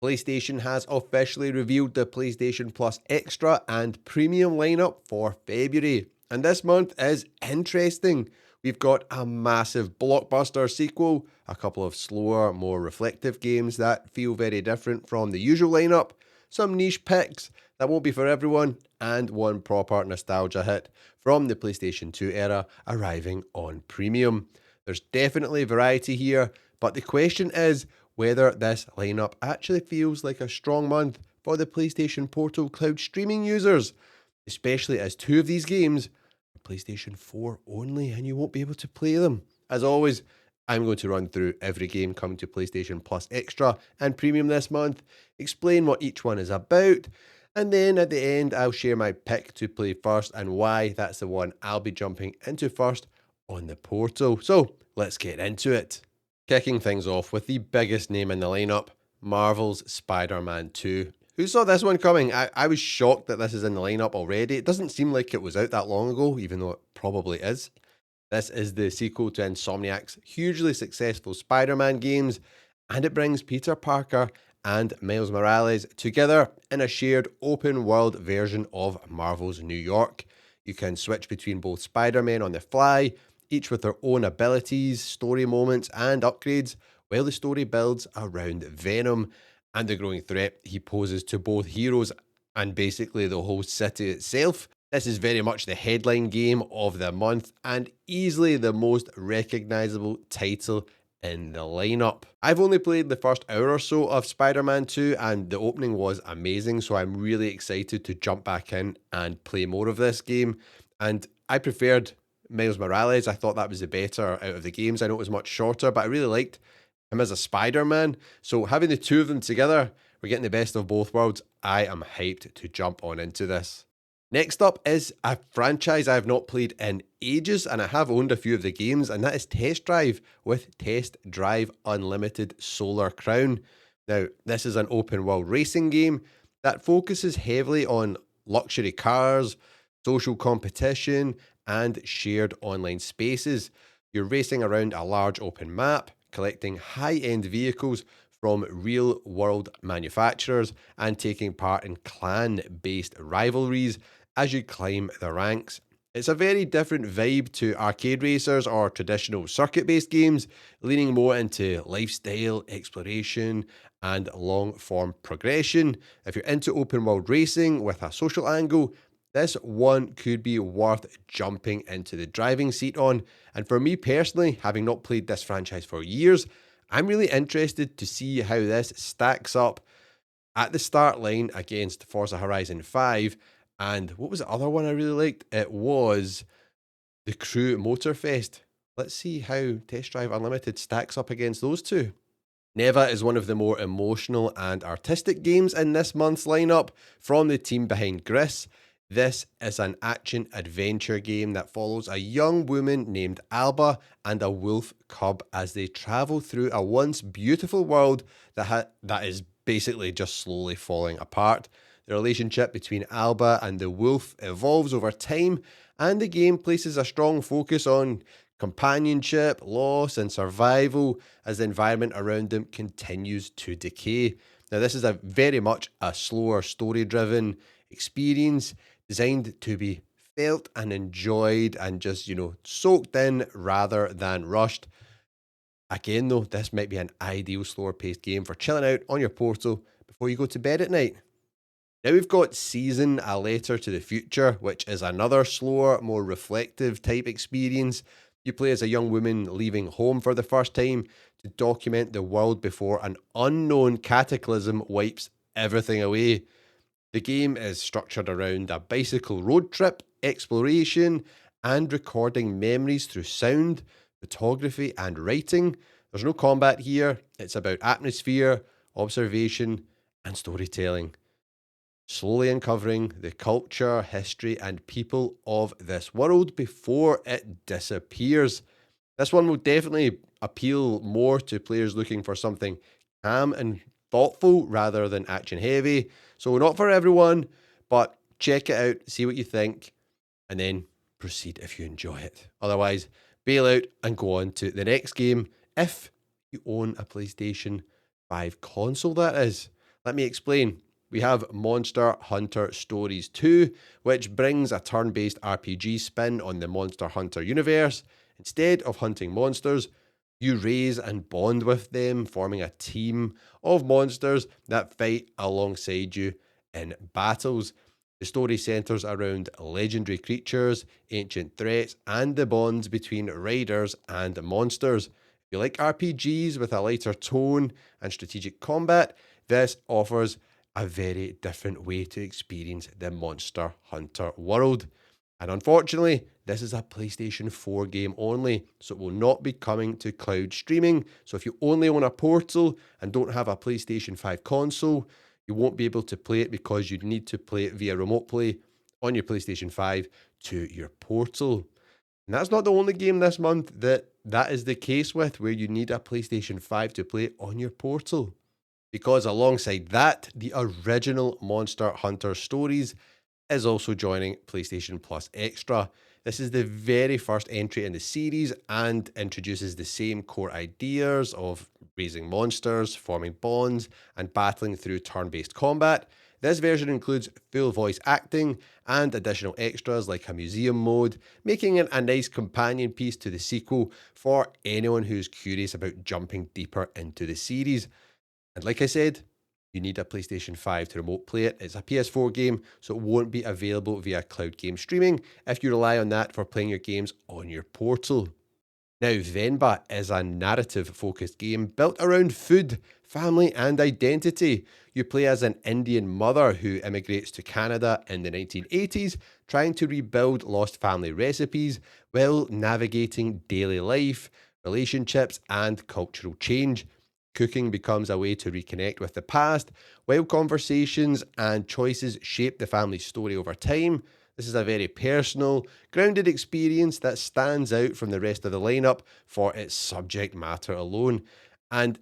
PlayStation has officially revealed the PlayStation Plus Extra and Premium lineup for February, and this month is interesting. We've got a massive blockbuster sequel, a couple of slower, more reflective games that feel very different from the usual lineup, some niche picks that won't be for everyone, and one proper nostalgia hit from the PlayStation 2 era arriving on Premium. There's definitely variety here, but the question is whether this lineup actually feels like a strong month for the PlayStation Portal cloud streaming users, especially as two of these games are PlayStation 4 only and you won't be able to play them. As always, I'm going to run through every game coming to PlayStation Plus Extra and Premium this month, explain what each one is about, and then at the end I'll share my pick to play first and why that's the one I'll be jumping into first on the portal. So let's get into it. Kicking things off with the biggest name in the lineup, Marvel's Spider-Man 2. Who saw this one coming? I was shocked that this is in the lineup already. It doesn't seem like it was out that long ago, even though it probably is. This is the sequel to Insomniac's hugely successful Spider-Man games, and it brings Peter Parker and Miles Morales together in a shared open-world version of Marvel's New York. You can switch between both Spider-Men on the fly, each with their own abilities, story moments, and upgrades, while the story builds around Venom and the growing threat he poses to both heroes and basically the whole city itself. This is very much the headline game of the month and easily the most recognizable title in the lineup. I've only played the first hour or so of Spider-Man 2 and the opening was amazing, so I'm really excited to jump back in and play more of this game. And I preferred Miles Morales. I thought that was the better out of the games. I know it was much shorter, but I really liked him as a Spider-Man. So having the two of them together, we're getting the best of both worlds. I am hyped to jump on into this. Next up is a franchise I have not played in ages, and I have owned a few of the games, and that is Test Drive with Test Drive Unlimited Solar Crown. Now, this is an open world racing game that focuses heavily on luxury cars, social competition, and shared online spaces. You're racing around a large open map, collecting high-end vehicles from real-world manufacturers and taking part in clan-based rivalries as you climb the ranks. It's a very different vibe to arcade racers or traditional circuit-based games, leaning more into lifestyle, exploration, and long-form progression. If you're into open-world racing with a social angle, this one could be worth jumping into the driving seat on. And for me personally, having not played this franchise for years, I'm really interested to see how this stacks up at the start line against Forza Horizon 5. And what was the other one I really liked? It was the Crew Motorfest. Let's see how Test Drive Unlimited stacks up against those two. Neva is one of the more emotional and artistic games in this month's lineup from the team behind Gris. This is an action-adventure game that follows a young woman named Alba and a wolf cub as they travel through a once beautiful world that is basically just slowly falling apart. The relationship between Alba and the wolf evolves over time, and the game places a strong focus on companionship, loss, and survival as the environment around them continues to decay. Now, this is a very much a slower, story-driven experience designed to be felt and enjoyed and just, soaked in rather than rushed. Again, though, this might be an ideal slower paced game for chilling out on your portal before you go to bed at night. Now we've got Season, A Letter to the Future, which is another slower, more reflective type experience. You play as a young woman leaving home for the first time to document the world before an unknown cataclysm wipes everything away. The game is structured around a bicycle road trip, exploration, and recording memories through sound, photography, and writing. There's no combat here. It's about atmosphere, observation, and storytelling. Slowly uncovering the culture, history, and people of this world before it disappears. This one will definitely appeal more to players looking for something calm and thoughtful rather than action heavy. So not for everyone, but check it out, see what you think, and then proceed if you enjoy it. Otherwise, bail out and go on to the next game if you own a PlayStation 5 console, that is. Let me explain. We have Monster Hunter Stories 2, which brings a turn based RPG spin on the Monster Hunter universe. Instead of hunting monsters, you raise and bond with them, forming a team of monsters that fight alongside you in battles. The story centers around legendary creatures, ancient threats, and the bonds between riders and monsters. If you like RPGs with a lighter tone and strategic combat, this offers a very different way to experience the Monster Hunter world. And unfortunately, this is a PlayStation 4 game only, so it will not be coming to cloud streaming. So if you only own a Portal and don't have a PlayStation 5 console, you won't be able to play it because you need to play it via remote play on your PlayStation 5 to your Portal. And that's not the only game this month that is the case with, where you need a PlayStation 5 to play it on your Portal. Because alongside that, the original Monster Hunter Stories is also joining PlayStation Plus Extra. This is the very first entry in the series and introduces the same core ideas of raising monsters, forming bonds, and battling through turn based combat. This version includes full voice acting and additional extras like a museum mode, making it a nice companion piece to the sequel for anyone who's curious about jumping deeper into the series. And like I said, you need a PlayStation 5 to remote play it. It's a PS4 game, so it won't be available via cloud game streaming if you rely on that for playing your games on your Portal. Now, Venba is a narrative focused game built around food, family, and identity. You play as an Indian mother who immigrates to Canada in the 1980s, trying to rebuild lost family recipes while navigating daily life, relationships, and cultural change. Cooking becomes a way to reconnect with the past, while conversations and choices shape the family's story over time. This is a very personal, grounded experience that stands out from the rest of the lineup for its subject matter alone. And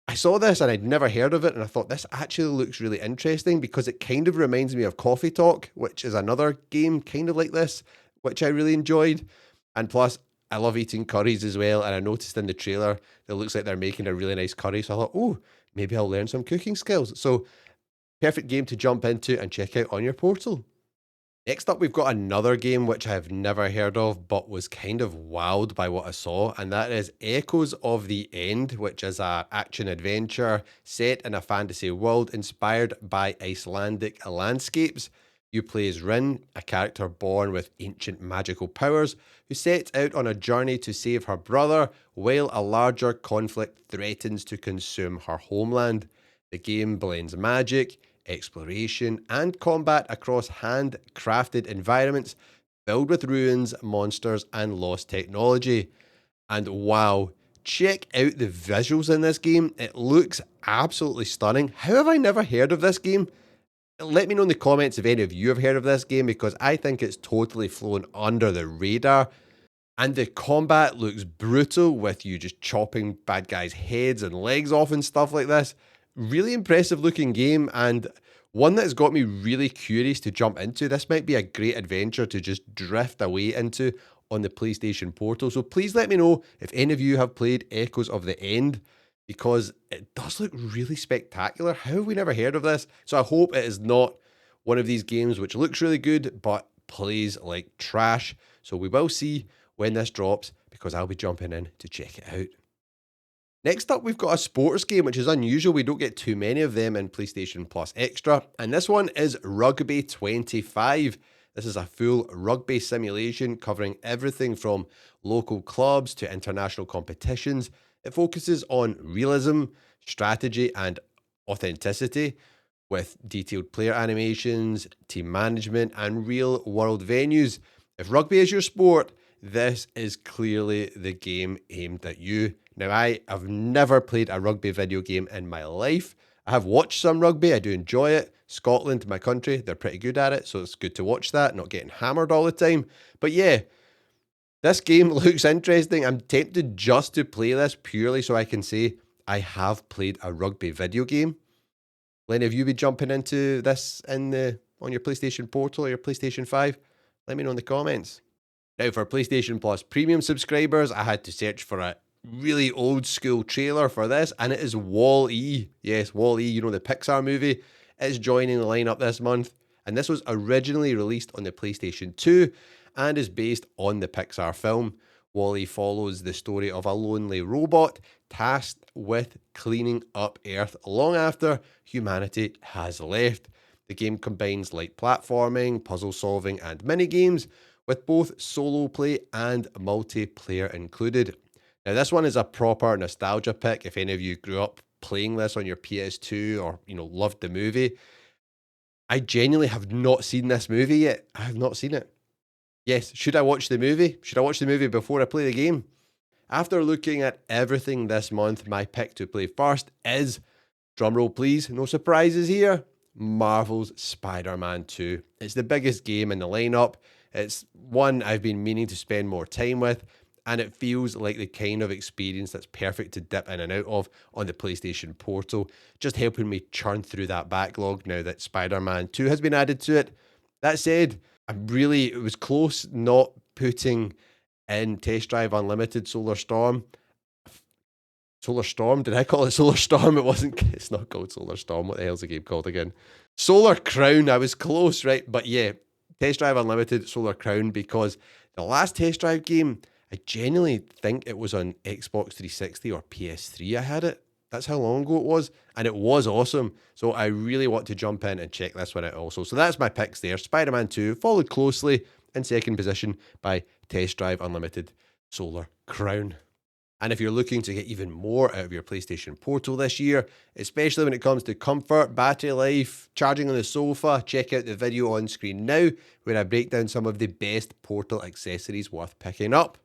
I saw this and I'd never heard of it, and I thought this actually looks really interesting because it kind of reminds me of Coffee Talk, which is another game kind of like this, which I really enjoyed. And plus, I love eating curries as well, and I noticed in the trailer it looks like they're making a really nice curry. So I thought, oh, maybe I'll learn some cooking skills. So, perfect game to jump into and check out on your Portal. Next up, we've got another game which I've never heard of, but was kind of wowed by what I saw, and that is Echoes of the End, which is a action adventure set in a fantasy world inspired by Icelandic landscapes. You play as Rin, a character born with ancient magical powers, who sets out on a journey to save her brother while a larger conflict threatens to consume her homeland. The game blends magic, exploration, and combat across handcrafted environments filled with ruins, monsters, and lost technology. And wow, check out the visuals in this game. It looks absolutely stunning. How have I never heard of this game? Let me know in the comments if any of you have heard of this game, because I think it's totally flown under the radar. And the combat looks brutal, with you just chopping bad guys' heads and legs off and stuff like this. Really impressive looking game, and one that has got me really curious to jump into. This might be a great adventure to just drift away into on the PlayStation Portal. So please let me know if any of you have played Echoes of the End, because it does look really spectacular. How have we never heard of this? So I hope it is not one of these games which looks really good but plays like trash. So we will see when this drops, because I'll be jumping in to check it out. Next up, we've got a sports game, which is unusual. We don't get too many of them in PlayStation Plus Extra. And this one is Rugby 25. This is a full rugby simulation covering everything from local clubs to international competitions. It focuses on realism, strategy, and authenticity, with detailed player animations, team management, and real world venues. If rugby is your sport, this is clearly the game aimed at you. Now, I have never played a rugby video game in my life. I have watched some rugby, I do enjoy it. Scotland, my country, they're pretty good at it, so it's good to watch that, not getting hammered all the time. But yeah, this game looks interesting. I'm tempted just to play this purely so I can say I have played a rugby video game. Will any of you be jumping into this on your PlayStation Portal or your PlayStation 5? Let me know in the comments. Now, for PlayStation Plus Premium subscribers, I had to search for it really old school trailer for this, and it is Wall-E. Yes, Wall-E, you know, the Pixar movie, is joining the lineup this month. And this was originally released on the PlayStation 2 and is based on the Pixar film. Wall-E follows the story of a lonely robot tasked with cleaning up Earth long after humanity has left. The game combines light platforming, puzzle solving, and mini games, with both solo play and multiplayer included. Now, this one is a proper nostalgia pick. If any of you grew up playing this on your PS2 or, you know, loved the movie, I genuinely have not seen this movie yet. I have not seen it. Yes, should I watch the movie? Should I watch the movie before I play the game? After looking at everything this month, my pick to play first is, drumroll please, no surprises here, Marvel's Spider-Man 2. It's the biggest game in the lineup. It's one I've been meaning to spend more time with, and it feels like the kind of experience that's perfect to dip in and out of on the PlayStation Portal, just helping me churn through that backlog now that Spider-Man 2 has been added to it. That said, it was close not putting in Test Drive Unlimited Solar Storm. Solar Storm? Did I call it Solar Storm? It's not called Solar Storm. What the hell's the game called again? Solar Crown. I was close, right? But yeah, Test Drive Unlimited Solar Crown, because the last Test Drive game, I genuinely think it was on Xbox 360 or PS3 I had it. That's how long ago it was. And it was awesome. So I really want to jump in and check this one out also. So that's my picks there. Spider-Man 2, followed closely in second position by Test Drive Unlimited Solar Crown. And if you're looking to get even more out of your PlayStation Portal this year, especially when it comes to comfort, battery life, charging on the sofa, check out the video on screen now, where I break down some of the best Portal accessories worth picking up.